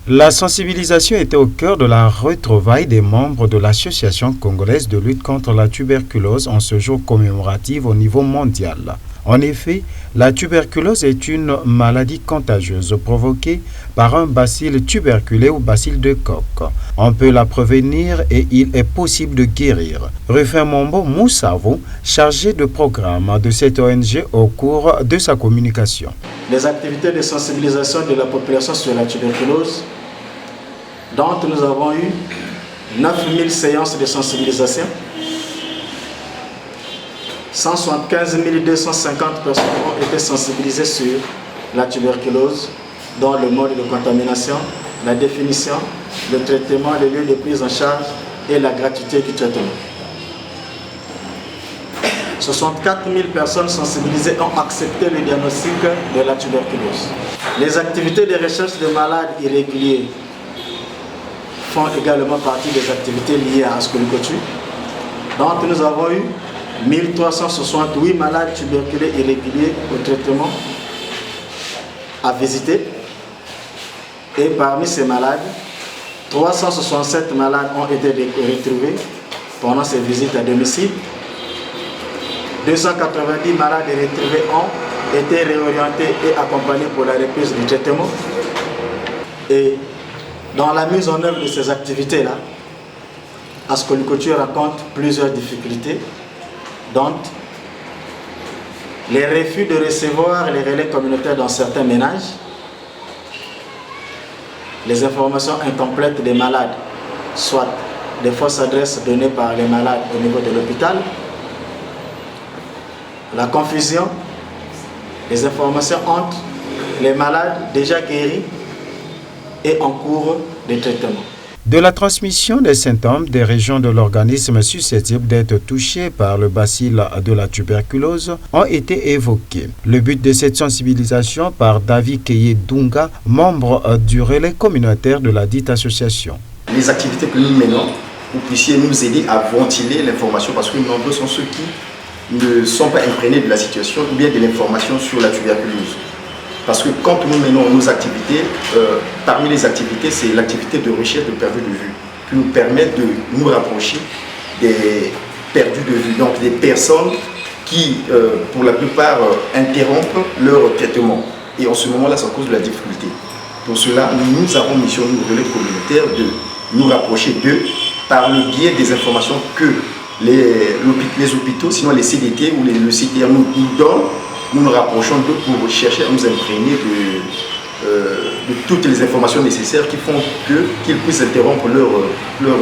La sensibilisation était au cœur de la retrouvaille des membres de l'Association congolaise de lutte contre la tuberculose en ce jour commémoratif au niveau mondial. En effet, la tuberculose est une maladie contagieuse provoquée par un bacille tuberculé ou bacille de Koch. On peut la prévenir et il est possible de guérir. Rufin Mombo Moussavo, chargé de programme de cette ONG au cours de sa communication. Les activités de sensibilisation de la population sur la tuberculose, dont nous avons eu 9000 séances de sensibilisation, 175 250 personnes ont été sensibilisées sur la tuberculose, dont le mode de contamination, la définition, le traitement, les lieux de prise en charge et la gratuité du traitement. 64 000 personnes sensibilisées ont accepté le diagnostic de la tuberculose. Les activités de recherche de malades irréguliers font également partie des activités liées à Ascolicotu. Donc nous avons eu 1368 malades tuberculeux irréguliers au traitement à visiter. Et parmi ces malades, 367 malades ont été retrouvés pendant ces visites à domicile. 290 malades retrouvés ont été réorientés et accompagnés pour la reprise du traitement. Et dans la mise en œuvre de ces activités-là, Ascolicotu rencontre plusieurs difficultés, dont les refus de recevoir les relais communautaires dans certains ménages, les informations incomplètes des malades, soit des fausses adresses données par les malades au niveau de l'hôpital, la confusion, les informations entre les malades déjà guéris et en cours de traitement. De la transmission des symptômes des régions de l'organisme susceptibles d'être touchés par le bacille de la tuberculose ont été évoqués. Le but de cette sensibilisation par David Keye Dunga, membre du relais communautaire de la dite association. Les activités que nous menons, vous puissiez nous aider à ventiler l'information parce que nombreux sont ceux qui ne sont pas imprégnés de la situation ou bien de l'information sur la tuberculose. Parce que quand nous menons nos activités, parmi les activités, c'est l'activité de recherche de perdus de vue qui nous permet de nous rapprocher des perdus de vue, donc des personnes qui, pour la plupart, interrompent leur traitement. Et en ce moment-là, ça cause de la difficulté. Pour cela, nous avons mission, nous, relais communautaire, de nous rapprocher d'eux par le biais des informations que les hôpitaux, sinon les CDT ou le CTR nous donnent. Nous nous rapprochons d'eux pour chercher à nous imprégner de toutes les informations nécessaires qui font qu'ils puissent interrompre leur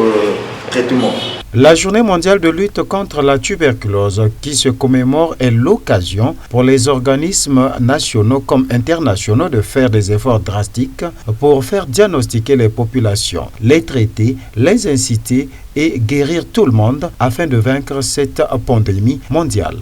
traitement. La journée mondiale de lutte contre la tuberculose qui se commémore est l'occasion pour les organismes nationaux comme internationaux de faire des efforts drastiques pour faire diagnostiquer les populations, les traiter, les inciter et guérir tout le monde afin de vaincre cette pandémie mondiale.